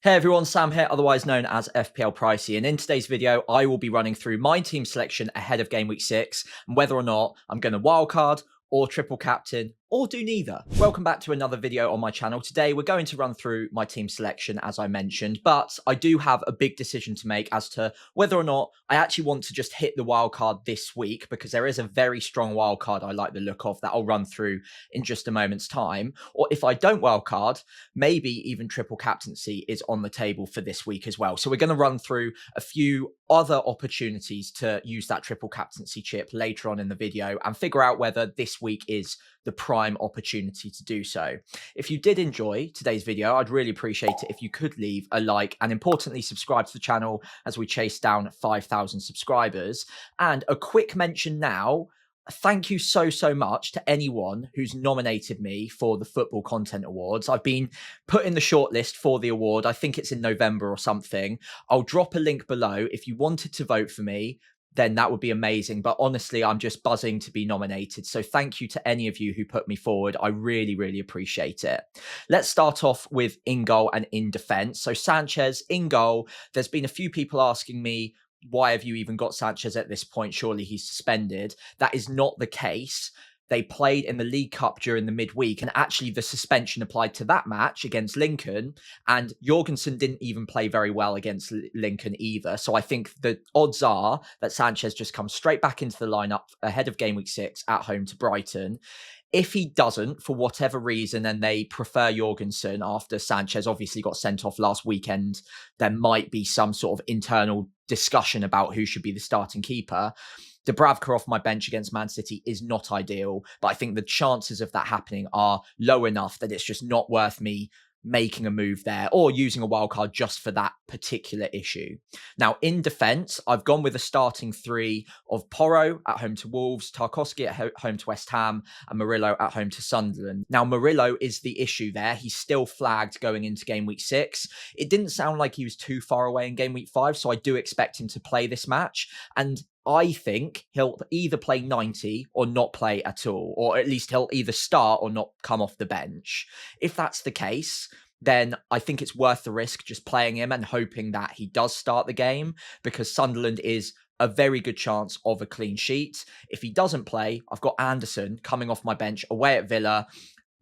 Hey everyone, Sam here, otherwise known as FPL Pricey, and in today's video, I will be running through my team selection ahead of Game Week 6, and whether or not I'm going to wildcard, or triple captain, or do neither. Welcome back to another video on my channel. Today, we're going to run through my team selection, as I mentioned, but I do have a big decision to make as to whether or not I actually want to just hit the wildcard this week, because there is a very strong wildcard I like the look of that I'll run through in just a moment's time, or if I don't wildcard, maybe even triple captaincy is on the table for this week as well. So we're going to run through a few other opportunities to use that triple captaincy chip later on in the video and figure out whether this week is the prime opportunity to do so. If you did enjoy today's video, I'd really appreciate it if you could leave a like and importantly subscribe to the channel as we chase down 5,000 subscribers. And a quick mention now, thank you so much to anyone who's nominated me for the Football Content Awards. I've been put in the shortlist for the award. I think it's in November or something. I'll drop a link below. If you wanted to vote for me, then that would be amazing. But honestly, I'm just buzzing to be nominated. So thank you to any of you who put me forward. I really appreciate it. Let's start off with in goal and in defense. So Sanchez in goal. There's been a few people asking me, why have you even got Sanchez at this point? Surely he's suspended. That is not the case. They played in the League Cup during the midweek, and actually the suspension applied to that match against Lincoln, and Jorgensen didn't even play very well against Lincoln either. So I think the odds are that Sanchez just comes straight back into the lineup ahead of Game Week 6 at home to Brighton. If he doesn't, for whatever reason, and they prefer Jorgensen after Sanchez obviously got sent off last weekend, there might be some sort of internal discussion about who should be the starting keeper. Dubravka off my bench against Man City is not ideal, but I think the chances of that happening are low enough that it's just not worth me making a move there or using a wildcard just for that particular issue. Now, in defence, I've gone with a starting three of Porro at home to Wolves, Tarkowski at home to West Ham, and Murillo at home to Sunderland. Now, Murillo is the issue there. He's still flagged going into Game Week 6. It didn't sound like he was too far away in Game Week 5, so I do expect him to play this match. And I think he'll either play 90 or not play at all, or at least he'll either start or not come off the bench. If that's the case, then I think it's worth the risk just playing him and hoping that he does start the game, because Sunderland is a very good chance of a clean sheet. If he doesn't play, I've got Anderson coming off my bench away at Villa.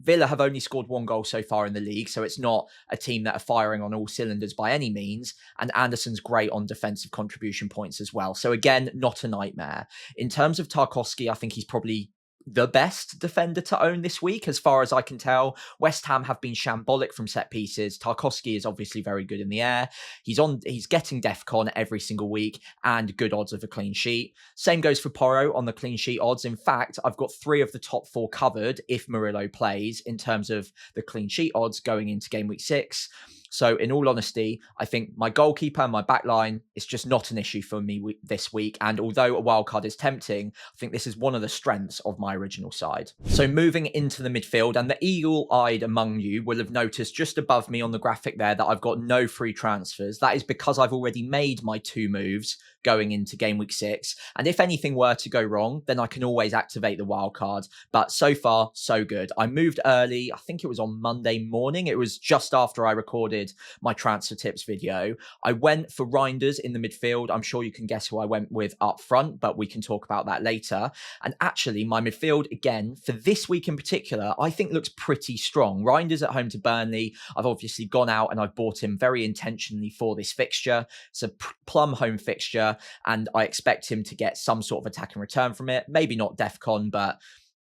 Villa have only scored one goal so far in the league, so it's not a team that are firing on all cylinders by any means. And Anderson's great on defensive contribution points as well. So again, not a nightmare. In terms of Tarkowski, I think he's probably the best defender to own this week, as far as I can tell. West Ham have been shambolic from set pieces. Tarkowski is obviously very good in the air. He's getting DEFCON every single week and good odds of a clean sheet. Same goes for Porro on the clean sheet odds. In fact, I've got 3 of the top 4 covered if Murillo plays in terms of the clean sheet odds going into Game Week 6. So in all honesty, I think my goalkeeper and my backline is just not an issue for me this week. And although a wildcard is tempting, I think this is one of the strengths of my original side. So moving into the midfield, and the eagle-eyed among you will have noticed just above me on the graphic there that I've got no free transfers. That is because I've already made my 2 moves going into Game Week 6. And if anything were to go wrong, then I can always activate the wildcard. But so far, so good. I moved early. I think it was on Monday morning. It was just after I recorded my transfer tips video. I went for Reinders in the midfield. I'm sure you can guess who I went with up front, but we can talk about that later. And actually, my midfield, again, for this week in particular, I think looks pretty strong. Reinders at home to Burnley. I've obviously gone out and I've bought him very intentionally for this fixture. It's a plum home fixture, and I expect him to get some sort of attacking return from it. Maybe not DEFCON, but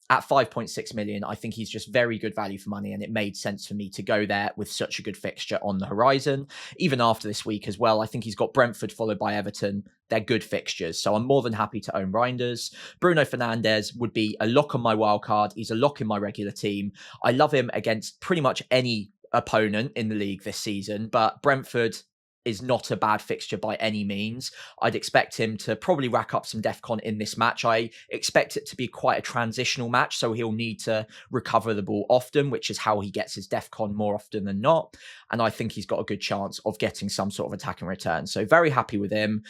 at 5.6 million, I think he's just very good value for money, and it made sense for me to go there with such a good fixture on the horizon. Even after this week as well, I think he's got Brentford followed by Everton. They're good fixtures, so I'm more than happy to own Reinders. Bruno Fernandes would be a lock on my wildcard. He's a lock in my regular team. I love him against pretty much any opponent in the league this season, but Brentford is not a bad fixture by any means. I'd expect him to probably rack up some DEFCON in this match. I expect it to be quite a transitional match, so he'll need to recover the ball often, which is how he gets his DEFCON more often than not. And I think he's got a good chance of getting some sort of attacking return. So very happy with him.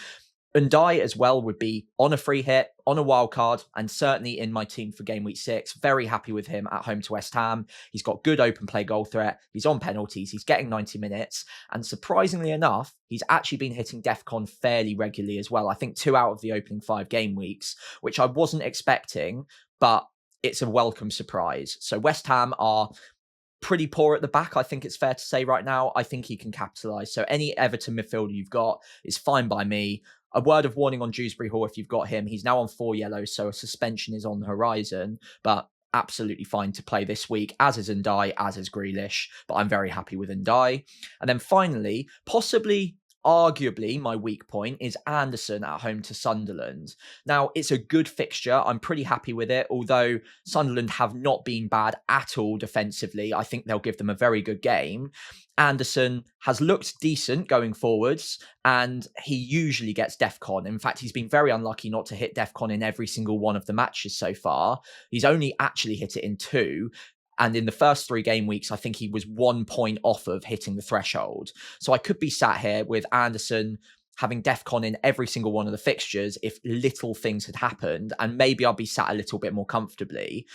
Undai as well would be on a free hit, on a wild card, and certainly in my team for game week 6. Very happy with him at home to West Ham. He's got good open play goal threat. He's on penalties. He's getting 90 minutes. And surprisingly enough, he's actually been hitting DEFCON fairly regularly as well. I think 2 out of the opening 5 game weeks, which I wasn't expecting, but it's a welcome surprise. So West Ham are pretty poor at the back, I think it's fair to say right now. I think he can capitalise. So any Everton midfielder you've got is fine by me. A word of warning on Dewsbury Hall if you've got him. He's now on 4 yellows, so a suspension is on the horizon, but absolutely fine to play this week, as is Undai, as is Grealish, but I'm very happy with Undai. And then finally, possibly arguably my weak point is Anderson at home to Sunderland. Now, it's a good fixture. I'm pretty happy with it, although Sunderland have not been bad at all defensively. I think they'll give them a very good game. Anderson has looked decent going forwards, and he usually gets DEFCON. In fact, he's been very unlucky not to hit DEFCON in every single one of the matches so far. He's only actually hit it in 2. And in the first 3 game weeks, I think he was 1 point off of hitting the threshold. So I could be sat here with Anderson having DEFCON in every single one of the fixtures if little things had happened, and maybe I'll be sat a little bit more comfortably.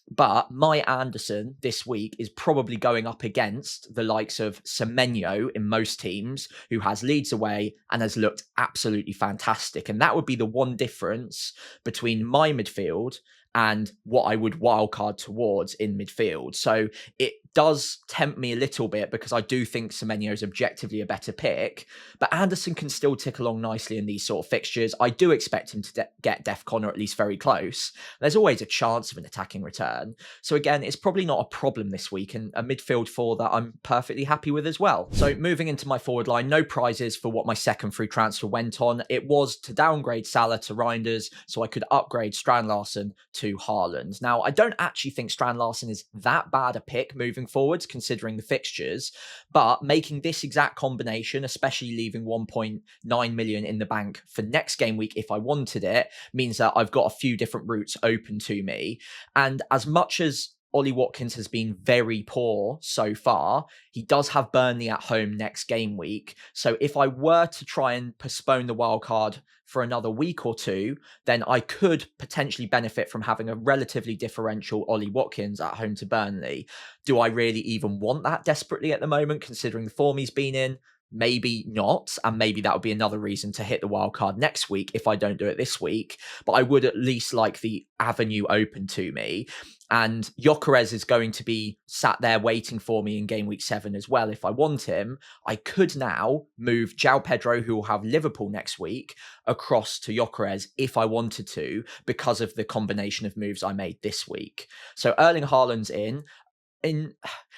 But my Anderson this week is probably going up against the likes of Semenyo in most teams, who has Leeds away and has looked absolutely fantastic. And that would be the one difference between my midfield and what I would wildcard towards in midfield. So it does tempt me a little bit because I do think Semenyo is objectively a better pick, but Anderson can still tick along nicely in these sort of fixtures. I do expect him to get DEFCON, or at least very close. There's always a chance of an attacking return. So again, it's probably not a problem this week, and a midfield 4 that I'm perfectly happy with as well. So moving into my forward line, no prizes for what my second free transfer went on. It was to downgrade Salah to Reinders so I could upgrade Strand Larsen to Haaland. Now, I don't actually think Strand Larsen is that bad a pick moving forwards, considering the fixtures, but making this exact combination, especially leaving 1.9 million in the bank for next game week if I wanted it, means that I've got a few different routes open to me. And as much as Ollie Watkins has been very poor so far, he does have Burnley at home next game week. So if I were to try and postpone the wildcard for another week or 2, then I could potentially benefit from having a relatively differential Ollie Watkins at home to Burnley. Do I really even want that desperately at the moment, considering the form he's been in? Maybe not, and maybe that would be another reason to hit the wild card next week if I don't do it this week, but I would at least like the avenue open to me. And Gyökeres is going to be sat there waiting for me in game week 7 as well if I want him. I could now move João Pedro, who will have Liverpool next week, across to Gyökeres if I wanted to, because of the combination of moves I made this week. So Erling Haaland's in.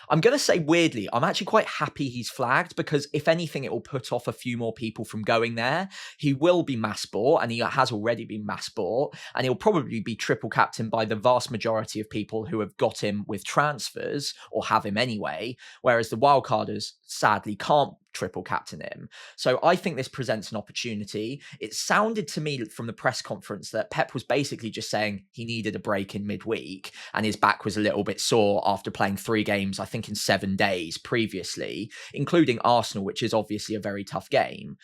I'm going to say weirdly, I'm actually quite happy he's flagged, because if anything, it will put off a few more people from going there. He will be mass bought, and he has already been mass bought, and he'll probably be triple captain by the vast majority of people who have got him with transfers or have him anyway, whereas the wildcarders sadly can't triple captain him. So I think this presents an opportunity. It sounded to me from the press conference that Pep was basically just saying he needed a break in midweek and his back was a little bit sore after playing 3 games, I think in 7 days previously, including Arsenal, which is obviously a very tough game.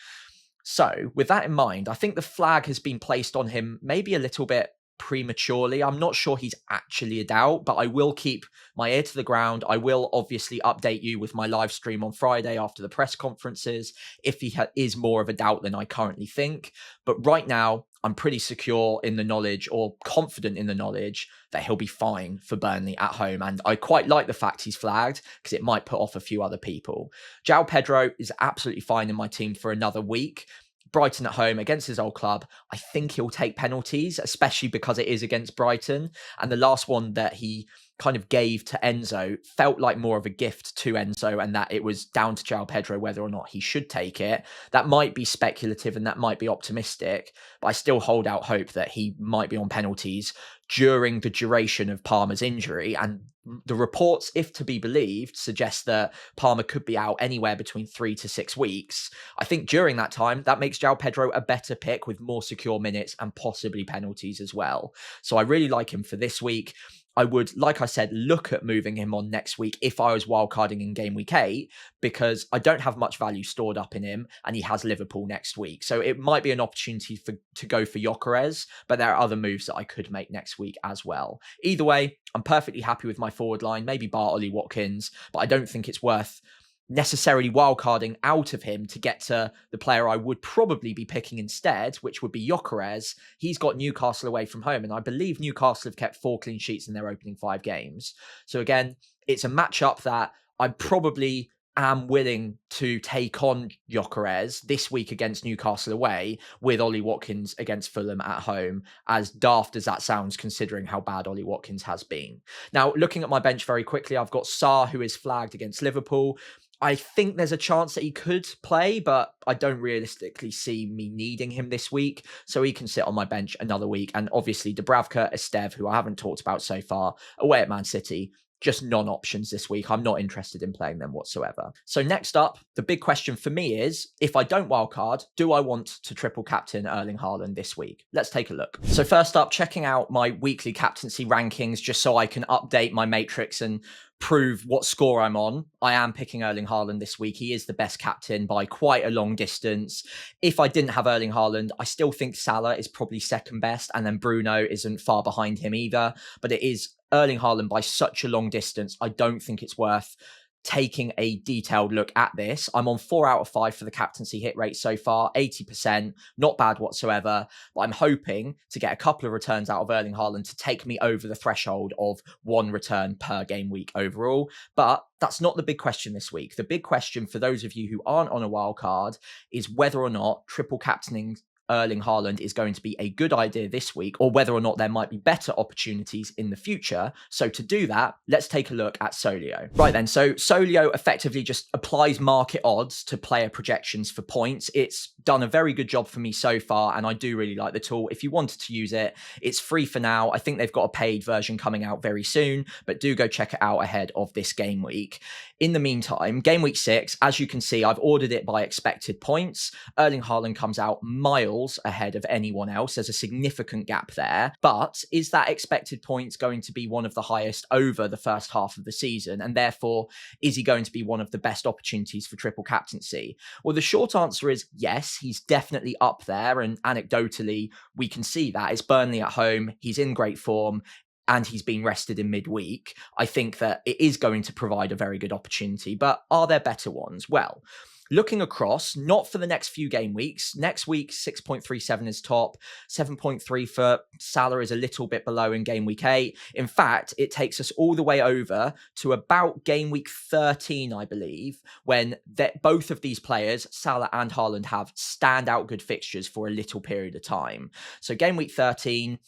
So with that in mind, I think the flag has been placed on him maybe a little bit prematurely. I'm not sure he's actually a doubt, but I will keep my ear to the ground. I will obviously update you with my live stream on Friday after the press conferences if he is more of a doubt than I currently think. But right now, I'm pretty secure in the knowledge, or confident in the knowledge, that he'll be fine for Burnley at home. And I quite like the fact he's flagged, because it might put off a few other people. João Pedro is absolutely fine in my team for another week. Brighton at home against his old club. I think he'll take penalties, especially because it is against Brighton. And the last one that he kind of gave to Enzo felt like more of a gift to Enzo, and that it was down to João Pedro whether or not he should take it. That might be speculative and that might be optimistic, but I still hold out hope that he might be on penalties during the duration of Palmer's injury. And the reports, if to be believed, suggest that Palmer could be out anywhere between 3 to 6 weeks. I think during that time, that makes João Pedro a better pick with more secure minutes and possibly penalties as well. So I really like him for this week. I would, like I said, look at moving him on next week if I was wildcarding in game week 8, because I don't have much value stored up in him and he has Liverpool next week. So it might be an opportunity to go for Gyökeres, but there are other moves that I could make next week as well. Either way, I'm perfectly happy with my forward line, maybe bar Ollie Watkins, but I don't think it's worth necessarily wildcarding out of him to get to the player I would probably be picking instead, which would be Gyökeres. He's got Newcastle away from home, and I believe Newcastle have kept 4 clean sheets in their opening 5 games. So again, it's a matchup that I probably am willing to take on Gyökeres this week against Newcastle away, with Ollie Watkins against Fulham at home, as daft as that sounds considering how bad Ollie Watkins has been. Now, looking at my bench very quickly, I've got Sarr, who is flagged against Liverpool. I think there's a chance that he could play, but I don't realistically see me needing him this week, so he can sit on my bench another week. And obviously Dubravka, Estev, who I haven't talked about so far, away at Man City, just non-options this week. I'm not interested in playing them whatsoever. So next up, the big question for me is, if I don't wildcard, do I want to triple captain Erling Haaland this week? Let's take a look. So first up, checking out my weekly captaincy rankings, just so I can update my matrix and prove what score I'm on. I am picking Erling Haaland this week. He is the best captain by quite a long distance. If I didn't have Erling Haaland, I still think Salah is probably second best, and then Bruno isn't far behind him either. But it is Erling Haaland by such a long distance. I don't think it's worth taking a detailed look at this. I'm on 4 out of 5 for the captaincy hit rate so far, 80%, not bad whatsoever, but I'm hoping to get a couple of returns out of Erling Haaland to take me over the threshold of 1 return per game week overall. But that's not the big question this week. The big question for those of you who aren't on a wild card is whether or not triple captaining Erling Haaland is going to be a good idea this week, or whether or not there might be better opportunities in the future. So to do that, let's take a look at Solio. Right then, so Solio effectively just applies market odds to player projections for points. It's done a very good job for me so far, and I do really like the tool. If you wanted to use it, it's free for now. I think they've got a paid version coming out very soon, but do go check it out ahead of this game week. In the meantime, game week 6, as you can see, I've ordered it by expected points. Erling Haaland comes out miles ahead of anyone else. There's a significant gap there, but is that expected points going to be one of the highest over the first half of the season? And therefore, is he going to be one of the best opportunities for triple captaincy? Well, the short answer is yes, he's definitely up there. And anecdotally, we can see that. It's Burnley at home. He's in great form, and he's been rested in midweek. I think that it is going to provide a very good opportunity, but are there better ones? Well, looking across, not for the next few game weeks. Next week, 6.37 is top. 7.3 for Salah is a little bit below in game week 8. In fact, it takes us all the way over to about game week 13, I believe, when both of these players, Salah and Haaland, have standout good fixtures for a little period of time. So game week 13,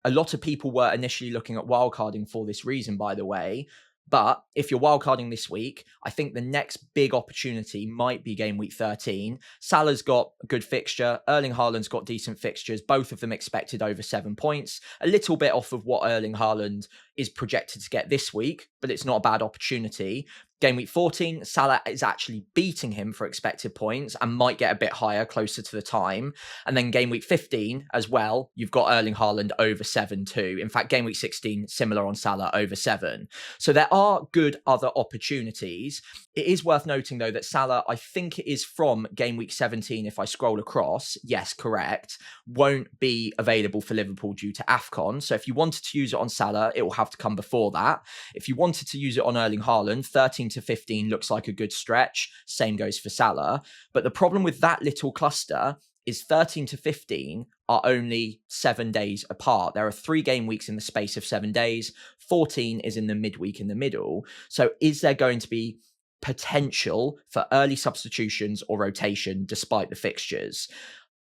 a lot of people were initially looking at wildcarding for this reason, by the way. But if you're wildcarding this week, I think the next big opportunity might be game week 13. Salah's got a good fixture. Erling Haaland's got decent fixtures. Both of them expected over 7 points. A little bit off of what Erling Haaland is projected to get this week, but it's not a bad opportunity. Game week 14, Salah is actually beating him for expected points and might get a bit higher closer to the time. And then game week 15 as well, you've got Erling Haaland over 7 too. In fact, game week 16, similar on Salah, over 7. So there are good other opportunities. It is worth noting though that Salah, I think it is from game week 17, if I scroll across, yes, correct, won't be available for Liverpool due to AFCON. So if you wanted to use it on Salah, it will have to come before that. If you wanted to use it on Erling Haaland, 13 to 15 looks like a good stretch. Same goes for Salah. But the problem with that little cluster is 13 to 15 are only 7 days apart. There are 3 game weeks in the space of 7 days. 14 is in the midweek in the middle. So is there going to be potential for early substitutions or rotation despite the fixtures?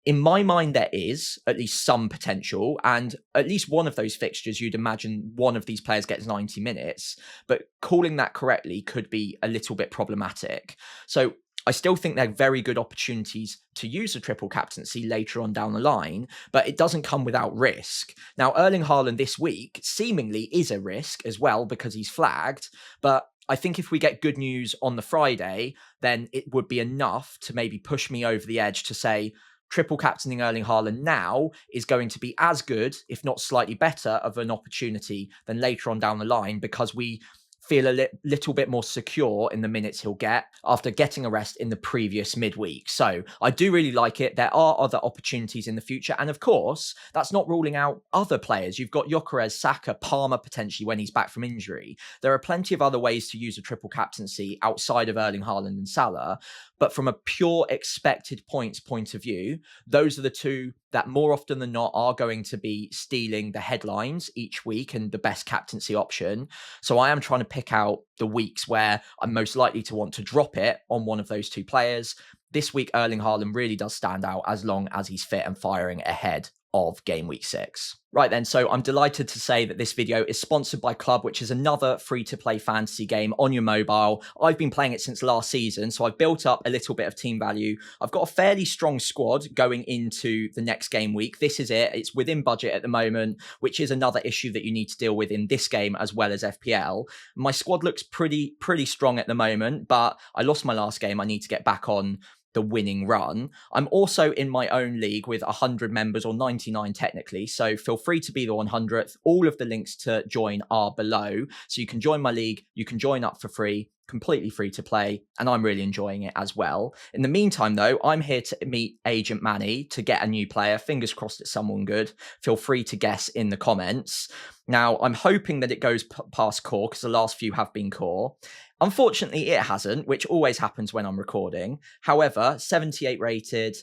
In my mind, there is at least some potential, and at least one of those fixtures, you'd imagine one of these players gets 90 minutes, but calling that correctly could be a little bit problematic. So I still think they're very good opportunities to use a triple captaincy later on down the line, but it doesn't come without risk. Now, Erling Haaland this week seemingly is a risk as well because he's flagged, but I think if we get good news on the Friday, then it would be enough to maybe push me over the edge to say, triple captaining Erling Haaland now is going to be as good, if not slightly better, of an opportunity than later on down the line, because we feel a little bit more secure in the minutes he'll get after getting a rest in the previous midweek. So I do really like it. There are other opportunities in the future. And of course, that's not ruling out other players. You've got Gyökeres, Saka, Palmer potentially when he's back from injury. There are plenty of other ways to use a triple captaincy outside of Erling Haaland and Salah. But from a pure expected points point of view, those are the two that more often than not are going to be stealing the headlines each week and the best captaincy option. So I am trying to pick out the weeks where I'm most likely to want to drop it on one of those two players. This week, Erling Haaland really does stand out as long as he's fit and firing ahead of game week 6. Right then, so I'm delighted to say that this video is sponsored by Club, which is another free-to-play fantasy game on your mobile. I've been playing it since last season, so I've built up a little bit of team value. I've got a fairly strong squad going into the next game week. This is it. It's within budget at the moment, which is another issue that you need to deal with in this game as well as FPL. My squad looks pretty strong at the moment, but I lost my last game. I need to get back on the winning run. I'm also in my own league with 100 members, or 99 technically, so feel free to be the 100th. All of the links to join are below, so you can join my league, you can join up for free, completely free to play, and I'm really enjoying it as well. In the meantime though, I'm here to meet Agent Manny to get a new player. Fingers crossed it's someone good. Feel free to guess in the comments. Now, I'm hoping that it goes past core, because the last few have been core. Unfortunately, it hasn't, which always happens when I'm recording. However, 78 rated.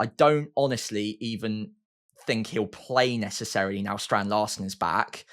I don't honestly even think he'll play necessarily now Strand Larsen is back.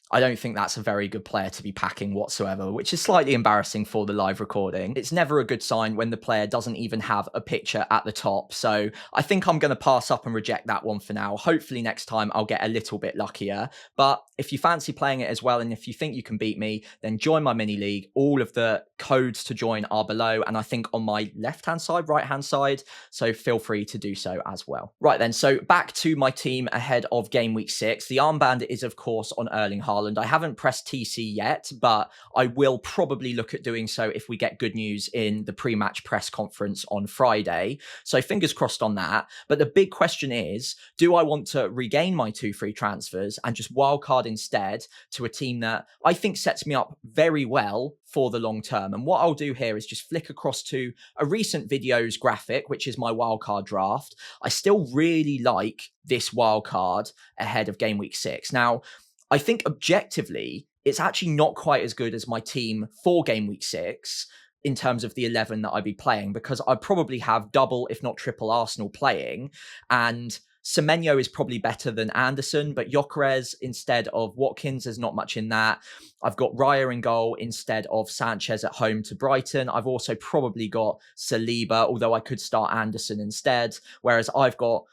I don't think that's a very good player to be packing whatsoever, which is slightly embarrassing for the live recording. It's never a good sign when the player doesn't even have a picture at the top. So I think I'm going to pass up and reject that one for now. Hopefully next time I'll get a little bit luckier. But if you fancy playing it as well, and if you think you can beat me, then join my mini league. All of the codes to join are below, and I think on my left-hand side, right-hand side. So feel free to do so as well. Right then, so back to my team ahead of game week 6. The armband is, of course, on Erling Haaland. I haven't pressed TC yet, but I will probably look at doing so if we get good news in the pre-match press conference on Friday. So fingers crossed on that. But the big question is, do I want to regain my 2 free transfers and just wildcard instead to a team that I think sets me up very well for the long term? And what I'll do here is just flick across to a recent video's graphic, which is my wildcard draft. I still really like this wildcard ahead of game week 6. Now, I think objectively, it's actually not quite as good as my team for game week 6 in terms of the 11 that I'd be playing, because I probably have double, if not triple Arsenal playing. And Semenyo is probably better than Anderson, but Gyökeres instead of Watkins, there's not much in that. I've got Raya in goal instead of Sanchez at home to Brighton. I've also probably got Saliba, although I could start Anderson instead. Whereas I've got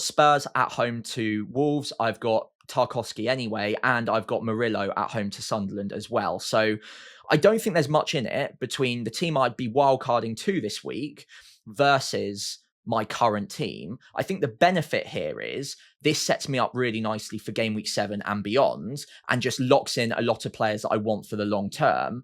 Spurs at home to Wolves. I've got Tarkowski anyway, and I've got Murillo at home to Sunderland as well. So I don't think there's much in it between the team I'd be wildcarding to this week versus my current team. I think the benefit here is this sets me up really nicely for game week 7 and beyond, and just locks in a lot of players that I want for the long term.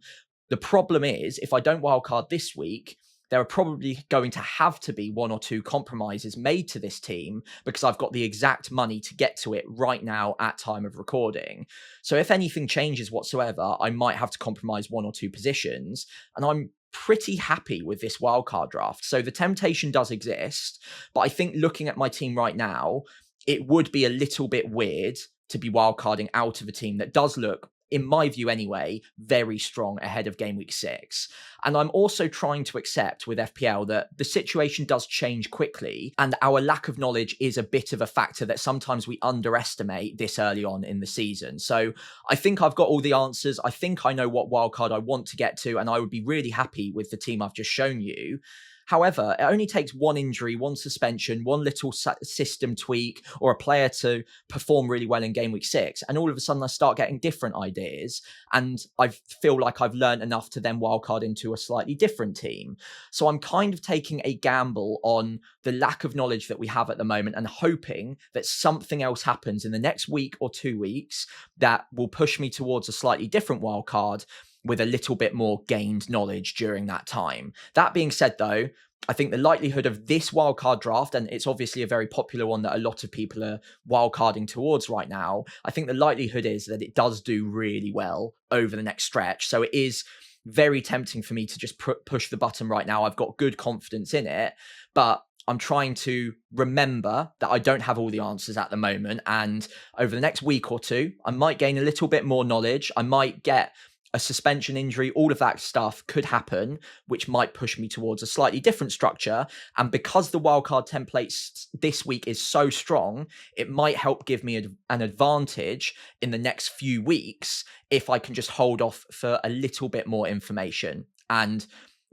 The problem is, if I don't wildcard this week, there are probably going to have to be 1 or 2 compromises made to this team, because I've got the exact money to get to it right now at time of recording. So if anything changes whatsoever, I might have to compromise 1 or 2 positions, and I'm pretty happy with this wildcard draft. So the temptation does exist, but I think looking at my team right now, it would be a little bit weird to be wildcarding out of a team that does look, in my view anyway, very strong ahead of game week 6. And I'm also trying to accept with FPL that the situation does change quickly, and our lack of knowledge is a bit of a factor that sometimes we underestimate this early on in the season. So I think I've got all the answers. I think I know what wildcard I want to get to, and I would be really happy with the team I've just shown you. However, it only takes 1 injury, 1 suspension, 1 little system tweak, or a player to perform really well in game week 6. And all of a sudden I start getting different ideas, and I feel like I've learned enough to then wildcard into a slightly different team. So I'm kind of taking a gamble on the lack of knowledge that we have at the moment, and hoping that something else happens in the next week or 2 weeks that will push me towards a slightly different wildcard with a little bit more gained knowledge during that time. That being said though, I think the likelihood of this wildcard draft, and it's obviously a very popular one that a lot of people are wildcarding towards right now, I think the likelihood is that it does do really well over the next stretch. So it is very tempting for me to just push the button right now. I've got good confidence in it, but I'm trying to remember that I don't have all the answers at the moment. And over the next week or two, I might gain a little bit more knowledge. I might get a suspension injury, all of that stuff could happen, which might push me towards a slightly different structure. And because the wildcard template this week is so strong, it might help give me an advantage in the next few weeks if I can just hold off for a little bit more information. And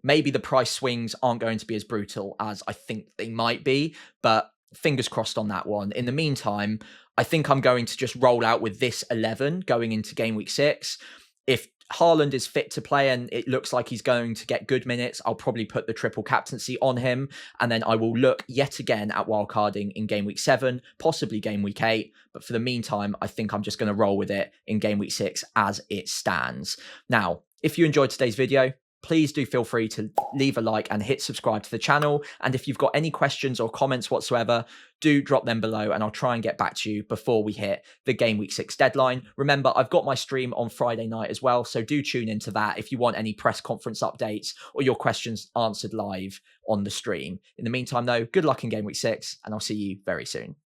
maybe the price swings aren't going to be as brutal as I think they might be, but fingers crossed on that one. In the meantime, I think I'm going to just roll out with this 11 going into game week 6. If Haaland is fit to play and it looks like he's going to get good minutes, I'll probably put the triple captaincy on him. And then I will look yet again at wildcarding in game week 7, possibly game week 8. But for the meantime, I think I'm just going to roll with it in game week 6 as it stands. Now, if you enjoyed today's video, please do feel free to leave a like and hit subscribe to the channel. And if you've got any questions or comments whatsoever, do drop them below and I'll try and get back to you before we hit the game week 6 deadline. Remember, I've got my stream on Friday night as well, so do tune into that if you want any press conference updates or your questions answered live on the stream. In the meantime though, good luck in game week 6 and I'll see you very soon.